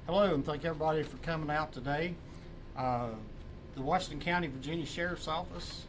Hello, and thank everybody for coming out today. Uh, the Washington County, Virginia Sheriff's Office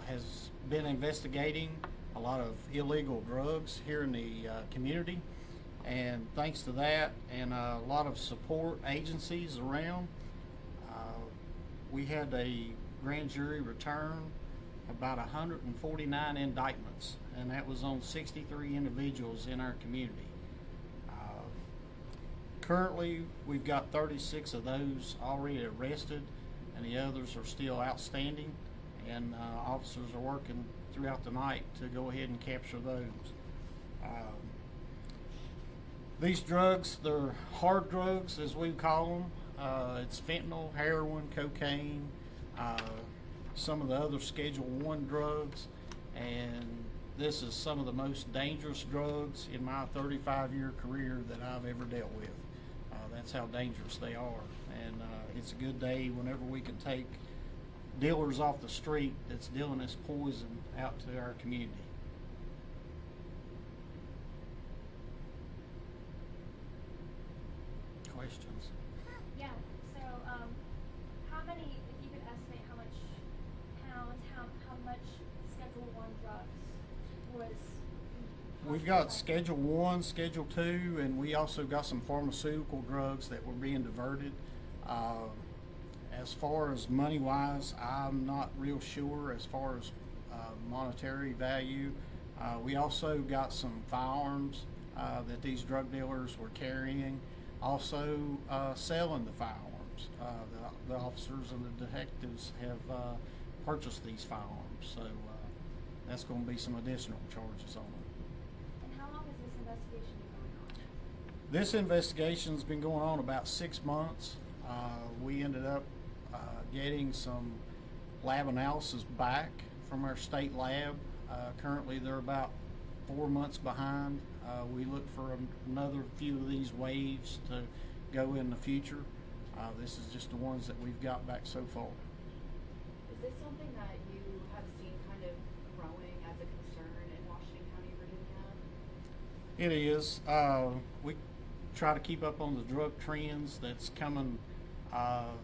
has been investigating a lot of illegal drugs here in the community, and thanks to that and a lot of support agencies around, we had a grand jury return about 149 indictments, and that was on 63 individuals in our community. Currently, we've got 36 of those already arrested, and the others are still outstanding, and officers are working throughout the night to go ahead and capture those. These drugs, they're hard drugs, as we call them. It's fentanyl, heroin, cocaine, some of the other Schedule I drugs, and this is some of the most dangerous drugs in my 35-year career that I've ever dealt with. That's how dangerous they are, and it's a good day whenever we can take dealers off the street that's dealing this poison out to our community. Questions? Yeah. So, how many, if you could estimate how much pounds, how much Schedule I drugs was? We've got Schedule I, Schedule II, and we also got some pharmaceutical drugs that were being diverted. As far as money-wise, I'm not real sure as far as monetary value. We also got some firearms that these drug dealers were carrying, also selling the firearms. The officers and the detectives have purchased these firearms, so that's going to be some additional charges on them. This investigation's been going on about 6 months. We ended up getting some lab analysis back from our state lab. Currently they're about 4 months behind. We look for another few of these waves to go in the future. This is just the ones that we've got back so far. Is this something that you have seen kind of growing as a concern in Washington County, Virginia? It is. We try to keep up on the drug trends that's coming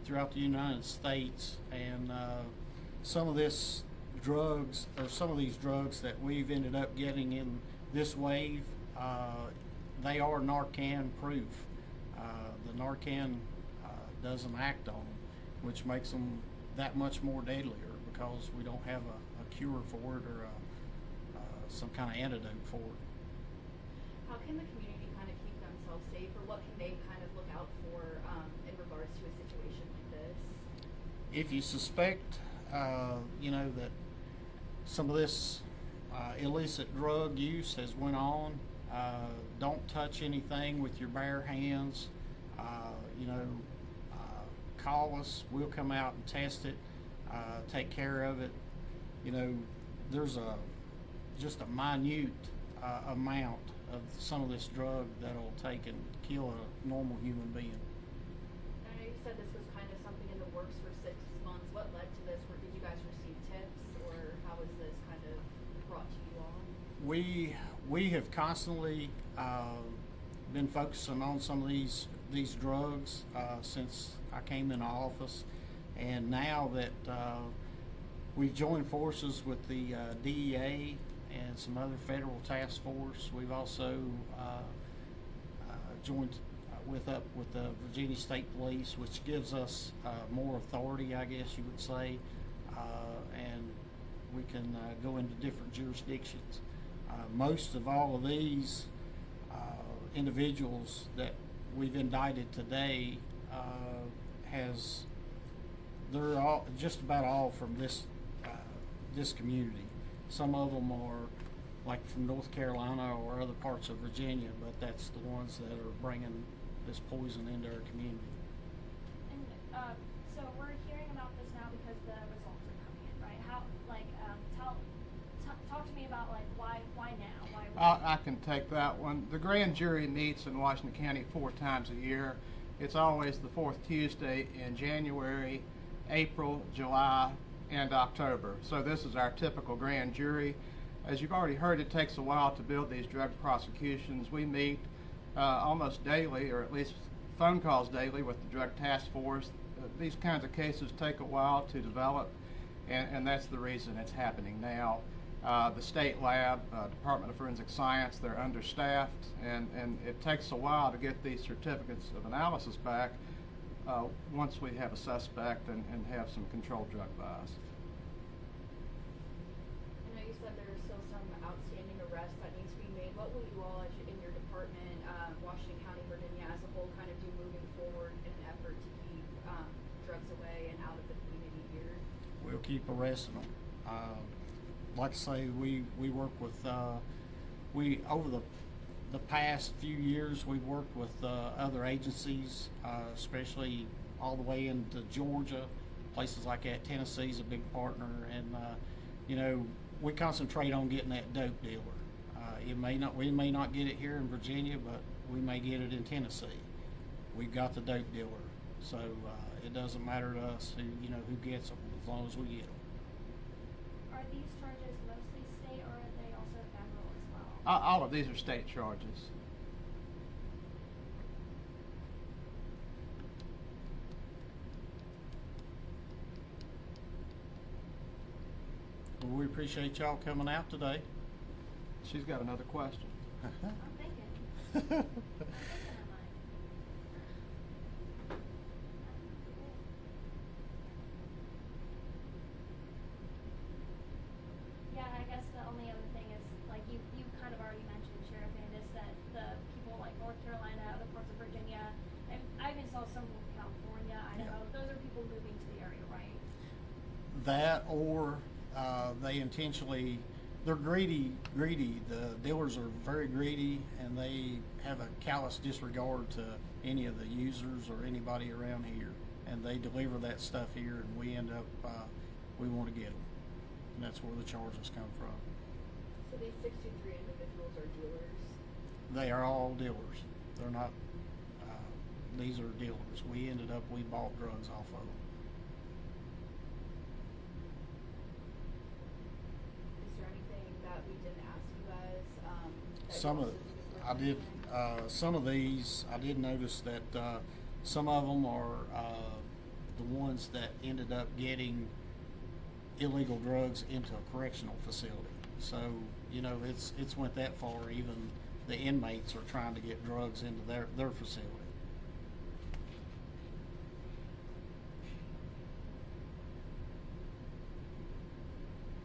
throughout the United States, and some of these drugs that we've ended up getting in this wave, they are Narcan proof. The Narcan doesn't act on them, which makes them that much more deadlier because we don't have a cure for it or some kind of antidote for it. How can the community kind of keep themselves safe, or what can they kind of look out for in regards to a situation like this? If you suspect, that some of this illicit drug use has went on, don't touch anything with your bare hands. Call us. We'll come out and test it, take care of it. There's just a minute amount of some of this drug that'll take and kill a normal human being. I know you said this was kind of something in the works for 6 months. What led to this? Did you guys receive tips, or how was this kind of brought to you all? We have constantly been focusing on some of these drugs since I came into office, and now that we've joined forces with the DEA and some other federal task force. We've also joined with the Virginia State Police, which gives us more authority, I guess you would say, and we can go into different jurisdictions. Most of all of these individuals that we've indicted today they're all just about all from this community. Some of them are like from North Carolina or other parts of Virginia, but that's the ones that are bringing this poison into our community. And so we're hearing about this now because the results are coming in, right? How, talk to me about why now? I can take that one. The grand jury meets in Washington County 4 times a year. It's always the 4th Tuesday in January, April, July, and October. So this is our typical grand jury. As you've already heard, it takes a while to build these drug prosecutions. We meet almost daily, or at least phone calls daily with the Drug Task Force. These kinds of cases take a while to develop, and that's the reason it's happening now. The state lab, Department of Forensic Science, they're understaffed, and it takes a while to get these certificates of analysis back once we have a suspect and have some controlled drug buys. I know you said there are still some outstanding arrests that need to be made. What will you all in your department, Washington County, Virginia as a whole, kind of do moving forward in an effort to keep drugs away and out of the community here? We'll keep arresting them. Like I say, we work with, over the past few years, we've worked with other agencies, especially all the way into Georgia, places like that. Tennessee's a big partner, and you know, we concentrate on getting that dope dealer. We may not get it here in Virginia, but we may get it in Tennessee. We've got the dope dealer, so it doesn't matter to us who gets them, as long as we get them. Are these charges mostly state, or are they also federal as well? All of these are state charges. Well, we appreciate y'all coming out today. She's got another question. I'm thinking. I'm thinking Yeah, I guess the only other thing is, like you kind of already mentioned, Sheriff Andis, that the people like North Carolina, other parts of Virginia, and I even saw some from California, Idaho, those are people moving to the area, right? That, or they're greedy. The dealers are very greedy, and they have a callous disregard to any of the users or anybody around here. And they deliver that stuff here, and we end up, we want to get them. And that's where the charges come from. So these 63 individuals are dealers? They are all dealers. They're not, these are dealers. We bought drugs off of them. Is there anything that we didn't ask you guys? That you Some also of, think is I worth did, mentioning? some of these, I did notice that, some of them are, the ones that ended up getting illegal drugs into a correctional facility. So, it's went that far, even the inmates are trying to get drugs into their facility.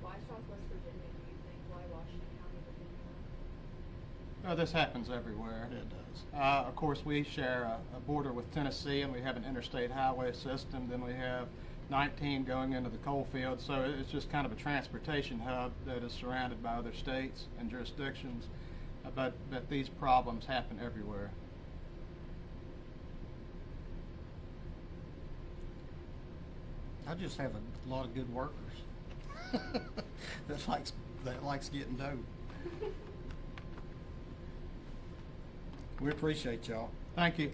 Why Southwest Virginia, do you think? Why Washington County, Virginia? This happens everywhere. It does. Of course, we share a border with Tennessee, and we have an interstate highway system. Then we have 19 going into the coal field. So it's just kind of a transportation hub that is surrounded by other states and jurisdictions. But these problems happen everywhere. I just have a lot of good workers that likes getting dope. We appreciate y'all. Thank you.